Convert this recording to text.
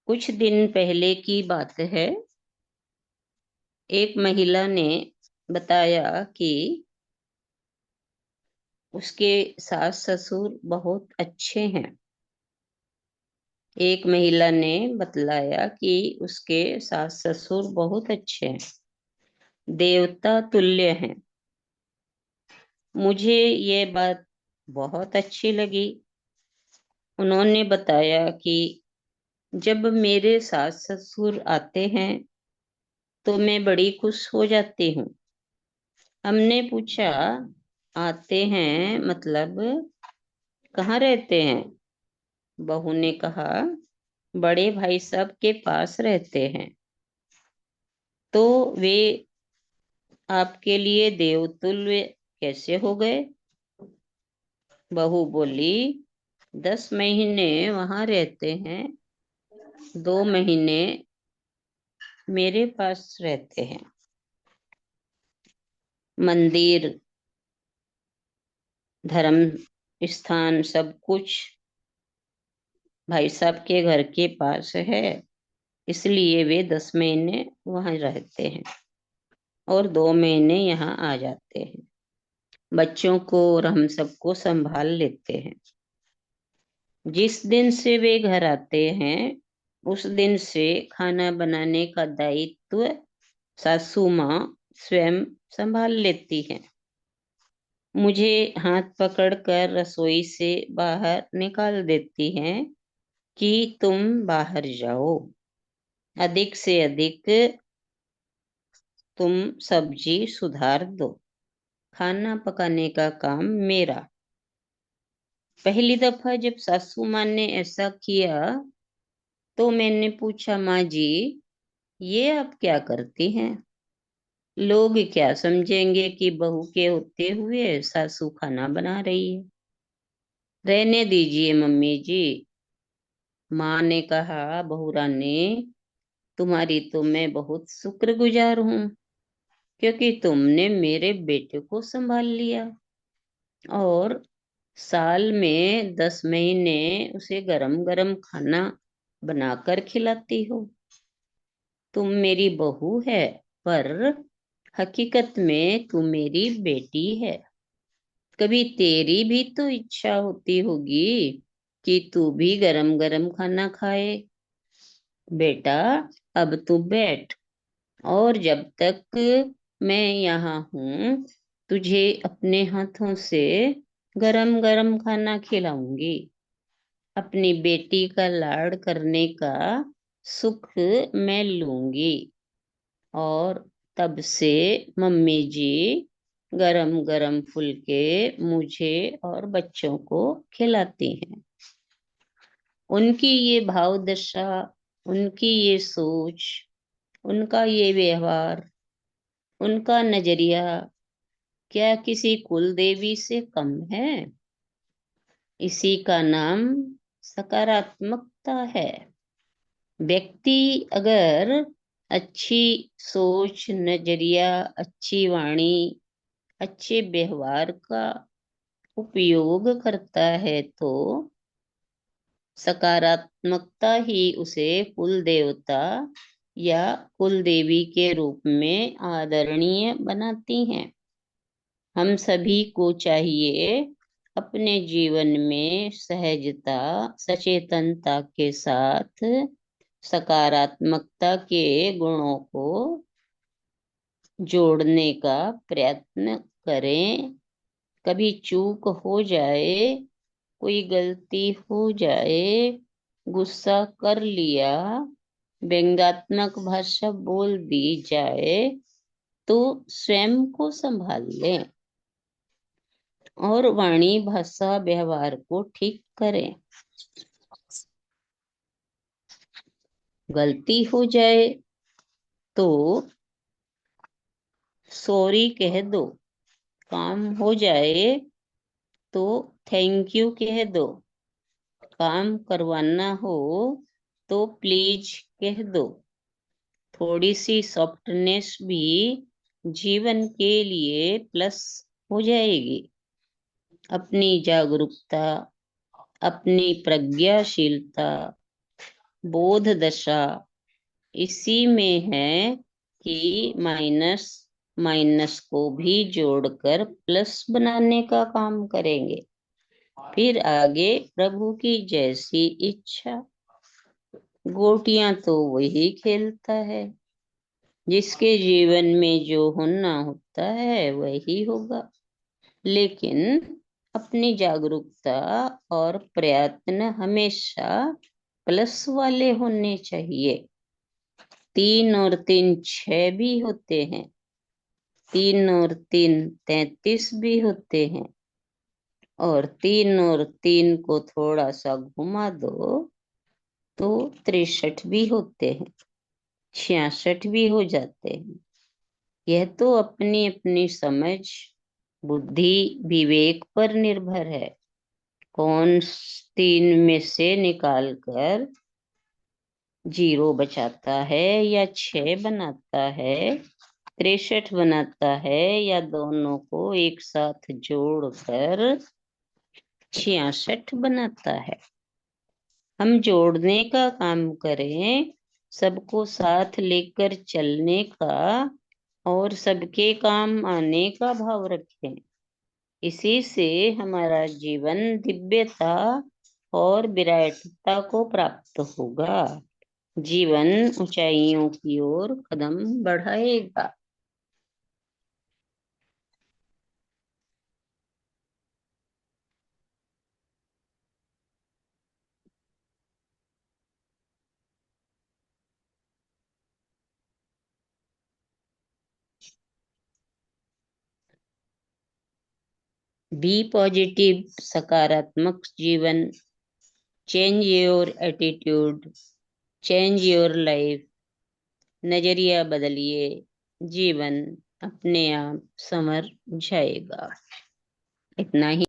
कुछ दिन पहले की बात है। एक महिला ने बताया कि उसके सास ससुर बहुत अच्छे हैं। एक महिला ने बतलाया कि उसके सास ससुर बहुत अच्छे हैं, देवता तुल्य हैं। मुझे ये बात बहुत अच्छी लगी। उन्होंने बताया कि जब मेरे सास ससुर आते हैं तो मैं बड़ी खुश हो जाती हूँ। हमने पूछा, आते हैं मतलब कहाँ रहते हैं? बहू ने कहा, बड़े भाई साहब के पास रहते हैं। तो वे आपके लिए देवतुल्य कैसे हो गए? बहू बोली, 10 महीने वहां रहते हैं, 2 महीने मेरे पास रहते हैं। मंदिर, धर्म स्थान सब कुछ भाई साहब के घर के पास है, इसलिए वे 10 महीने वहां रहते हैं और 2 महीने यहाँ आ जाते हैं। बच्चों को और हम सबको संभाल लेते हैं। जिस दिन से वे घर आते हैं उस दिन से खाना बनाने का दायित्व सासू माँ स्वयं संभाल लेती है। मुझे हाथ पकड़कर रसोई से बाहर निकाल देती हैं कि तुम बाहर जाओ, अधिक से अधिक तुम सब्जी सुधार दो, खाना पकाने का काम मेरा। पहली दफा जब सासू माँ ने ऐसा किया तो मैंने पूछा, माँ जी ये आप क्या करती हैं? लोग क्या समझेंगे कि बहू के होते हुए सासू खाना बना रही है। रहने दीजिए मम्मी जी। माँ ने कहा, बहू रानी तुम्हारी तो मैं बहुत शुक्रगुजार हूँ, क्योंकि तुमने मेरे बेटे को संभाल लिया और साल में 10 महीने उसे गरम गरम खाना बनाकर खिलाती हो। तुम मेरी बहू है, पर हकीकत में तू मेरी बेटी है। कभी तेरी भी तो इच्छा होती होगी कि तू भी गरम गरम खाना खाए। बेटा अब तू बैठ, और जब तक मैं यहाँ हूँ तुझे अपने हाथों से गरम गरम खाना खिलाऊंगी। अपनी बेटी का लाड़ करने का सुख मैं लूंगी। और तब से मम्मी जी गरम गरम फुलके मुझे और बच्चों को खिलाती हैं। उनकी ये भाव दशा, उनकी ये सोच, उनका ये व्यवहार, उनका नजरिया क्या किसी कुल देवी से कम है? इसी का नाम सकारात्मकता है। व्यक्ति अगर अच्छी सोच, नजरिया, अच्छी वाणी, अच्छे व्यवहार का उपयोग करता है तो सकारात्मकता ही उसे कुल देवता या कुल देवी के रूप में आदरणीय बनाती हैं। हम सभी को चाहिए अपने जीवन में सहजता, सचेतनता के साथ सकारात्मकता के गुणों को जोड़ने का प्रयत्न करें। कभी चूक हो जाए, कोई गलती हो जाए, गुस्सा कर लिया, व्यंग्यात्मक भाषा बोल दी जाए तो स्वयं को संभाल लें और वाणी भाषा व्यवहार को ठीक करें। गलती हो जाए तो सॉरी कह दो, काम हो जाए तो थैंक यू कह दो, काम करवाना हो तो प्लीज कह दो। थोड़ी सी सॉफ्टनेस भी जीवन के लिए प्लस हो जाएगी। अपनी जागरूकता, अपनी प्रज्ञाशीलता, बोध दशा इसी में है कि माइनस माइनस को भी जोड़कर प्लस बनाने का काम करेंगे। फिर आगे प्रभु की जैसी इच्छा। गोटियां तो वही खेलता है, जिसके जीवन में जो होना होता है वही होगा। लेकिन अपनी जागरूकता और प्रयत्न हमेशा प्लस वाले होने चाहिए। 3 और 3 6 भी होते हैं, 3 और 3 33 भी होते हैं, और 3 और 3 को थोड़ा सा घुमा दो तो 63 भी होते हैं, 66 भी हो जाते हैं। यह तो अपनी अपनी समझ, बुद्धि, विवेक पर निर्भर है। कौन 3 में से निकाल कर 0 बचाता है या 6 बनाता है, 63 बनाता है, या दोनों को एक साथ जोड़कर 66 बनाता है। हम जोड़ने का काम करें, सबको साथ लेकर चलने का और सबके काम आने का भाव रखें। इसी से हमारा जीवन दिव्यता और विराटता को प्राप्त होगा। जीवन ऊंचाइयों की ओर कदम बढ़ाएगा। बी पॉजिटिव, सकारात्मक जीवन। Change your attitude, change your life. नजरिया बदलिए, जीवन अपने आप संवर जाएगा। इतना ही।